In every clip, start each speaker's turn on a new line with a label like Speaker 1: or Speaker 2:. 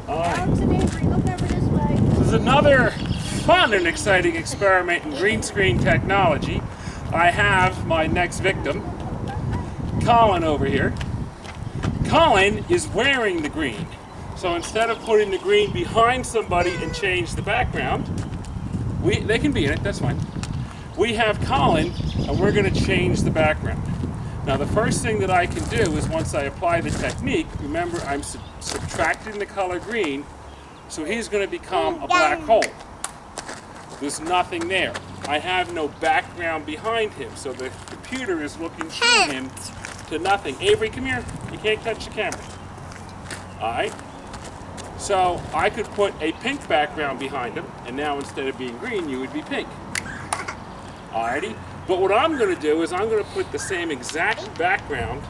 Speaker 1: Alex and Avery, look over this way.
Speaker 2: This is another fun and exciting experiment in green screen technology. I have my next victim, Colin, over here. Colin is wearing the green. So instead of putting the green behind somebody and change the background, they can be in it, that's fine. We have Colin, and we're going to change the background. Now the first thing that I can do is once I apply the technique, remember I'm subtracting the color green, so he's going to become a black hole. There's nothing there. I have no background behind him, so the computer is looking through him to nothing. Avery, come here. You can't touch the camera. Alright? So I could put a pink background behind him, and now instead of being green, you would be pink. Alrighty? But what I'm going to do is I'm going to put the same exact background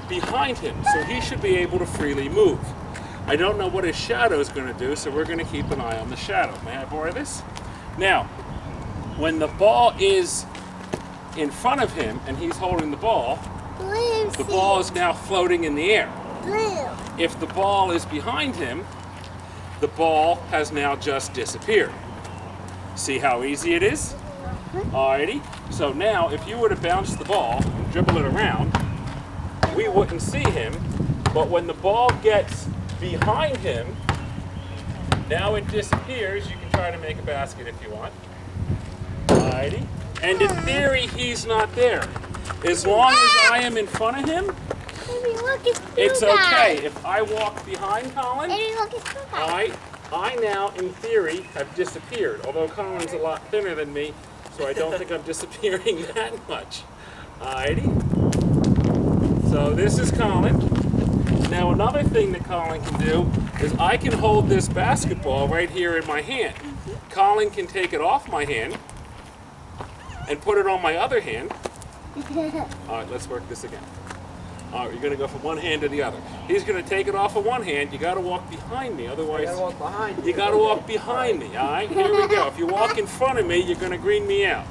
Speaker 2: behind him, so he should be able to freely move. I don't know what his shadow is going to do, so we're going to keep an eye on the shadow. May I borrow this? Now, when the ball is in front of him and he's holding the ball is now floating in the air. If the ball is behind him, the ball has now just disappeared. See how easy it is? Alrighty. So now, if you were to bounce the ball and dribble it around, we wouldn't see him, but when the ball gets behind him, now it disappears. You can try to make a basket if you want. Alrighty. And in theory, he's not there. As long as I am in front of him, it's okay. If I walk behind Colin, I now, in theory, have disappeared. Although Colin's a lot thinner than me, so I don't think I'm disappearing that much. Alrighty. So this is Colin. Now another thing that Colin can do is I can hold this basketball right here in my hand. Colin can take it off my hand and put it on my other hand. Alright, let's work this again. Alright, you're going to go from one hand to the other. He's going to take it off of one hand. You got to walk behind me, otherwise you got to walk behind me. Alright, here we go. If you walk in front of me, you're going to green me out.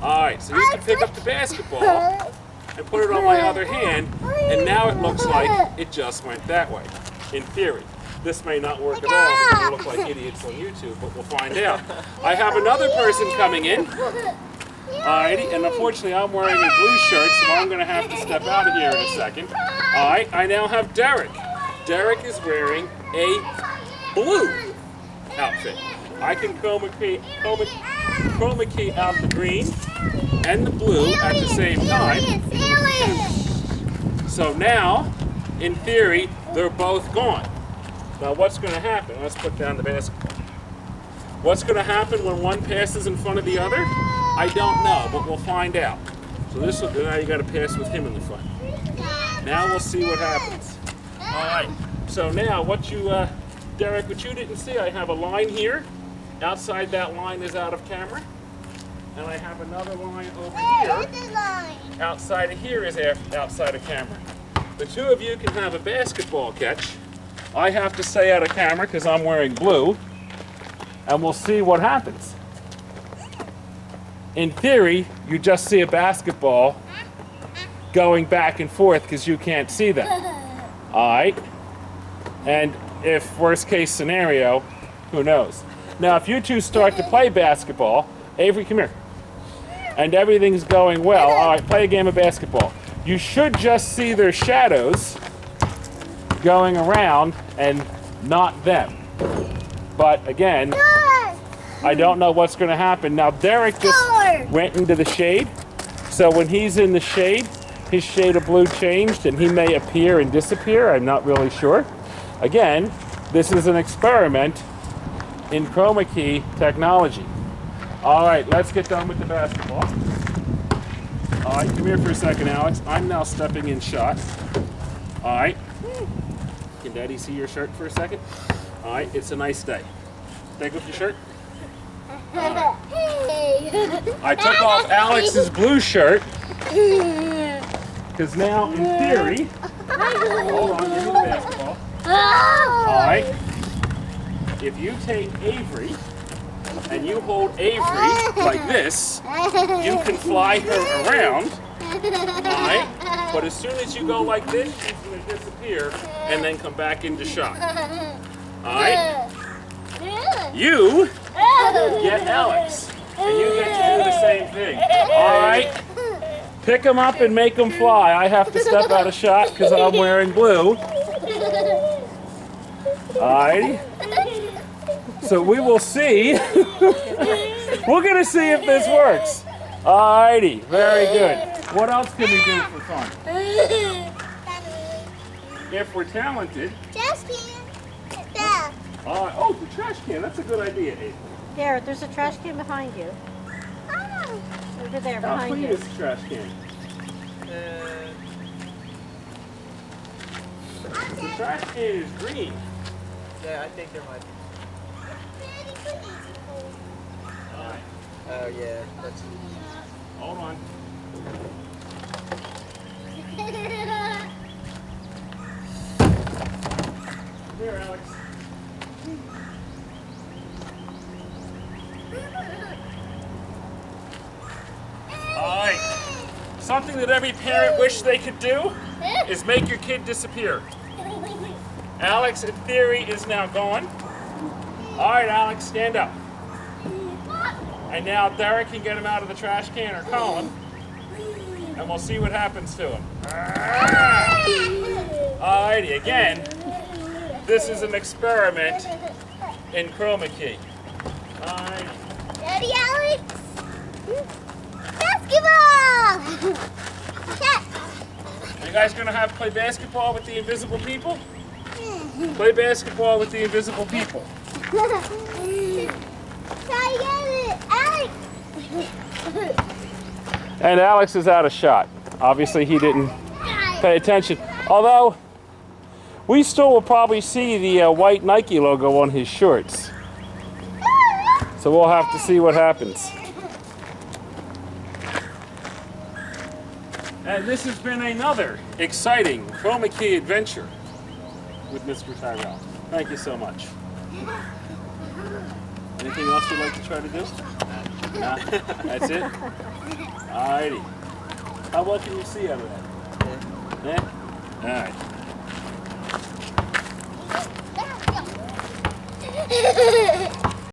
Speaker 2: Alright, so you can pick up the basketball and put it on my other hand, and now it looks like it just went that way, in theory. This may not work at all. We'll look like idiots on YouTube, but we'll find out. I have another person coming in. Alrighty, and unfortunately I'm wearing a blue shirt, so I'm going to have to step out of here in a second. Alright, I now have Derek. Derek is wearing a blue outfit. I can chroma key out the green and the blue at the same time. So now, in theory, they're both gone. Now what's going to happen? Let's put down the basketball. What's going to happen when one passes in front of the other? I don't know, but we'll find out. So this will, now you got to pass with him in the front. Now we'll see what happens. All right. So now, Derek, what you didn't see, I have a line here. Outside that line is out of camera, and I have another line over here. Outside of here is outside of camera. The two of you can have a basketball catch. I have to stay out of camera because I'm wearing blue, and we'll see what happens. In theory, you just see a basketball going back and forth because you can't see them. Alright? And if worst case scenario, who knows? Now, if you two start to play basketball, Avery, come here. And everything's going well. Alright, play a game of basketball. You should just see their shadows going around and not them. But again, I don't know what's going to happen. Now, Derek just went into the shade. So when he's in the shade, his shade of blue changed and he may appear and disappear. I'm not really sure. Again, this is an experiment in chroma key technology. All right, let's get done with the basketball. All right, come here for a second, Alex. I'm now stepping in shot. All right. Can Daddy see your shirt for a second? All right, it's a nice day. Take off your shirt. I took off Alex's blue shirt because now, in theory, hold on, give me the basketball. All right. If you take Avery and you hold Avery like this, you can fly her around. Alright? But as soon as you go like this, she's going to disappear and then come back into shot. Alright? You get Alex. And you get to do the same thing. Alright? Pick them up and make them fly. I have to step out of shot because I'm wearing blue. Alrighty? So we will see. We're going to see if this works. Alrighty, very good. What else can we do for fun? If we're talented.
Speaker 1: Trash can. There.
Speaker 2: Oh, the trash can. That's a good idea, Aiden.
Speaker 3: There, there's a trash can behind you.
Speaker 1: Oh.
Speaker 3: Over there,
Speaker 2: How
Speaker 3: behind
Speaker 2: clean
Speaker 3: you.
Speaker 2: is the trash can? The trash can is green.
Speaker 4: Yeah, I think there might be.
Speaker 2: Alright,
Speaker 4: Oh yeah, that's.
Speaker 2: hold on. Here, Alex. Alright. Something that every parent wished they could do is make your kid disappear. Alex, in theory, is now gone. Alright, Alex, stand up. And now Derek can get him out of the trash can, or Colin. And we'll see what happens to him. Alrighty, again, this is an experiment in Chroma Key. Alright.
Speaker 1: Daddy Alex. Basketball. Catch.
Speaker 2: Are you guys gonna play basketball with the invisible people? Play basketball with the invisible people.
Speaker 1: Try to get it, Alex.
Speaker 2: And Alex is out of shot. Obviously he didn't pay attention. Although, we still will probably see the white Nike logo on his shorts. So we'll have to see what happens. And this has been another exciting Chroma Key adventure with Mr. Tyrell. Thank you so much. Anything else you'd like to try to do? No? That's it? Alrighty. How well can you see out of that? Yeah? Alright.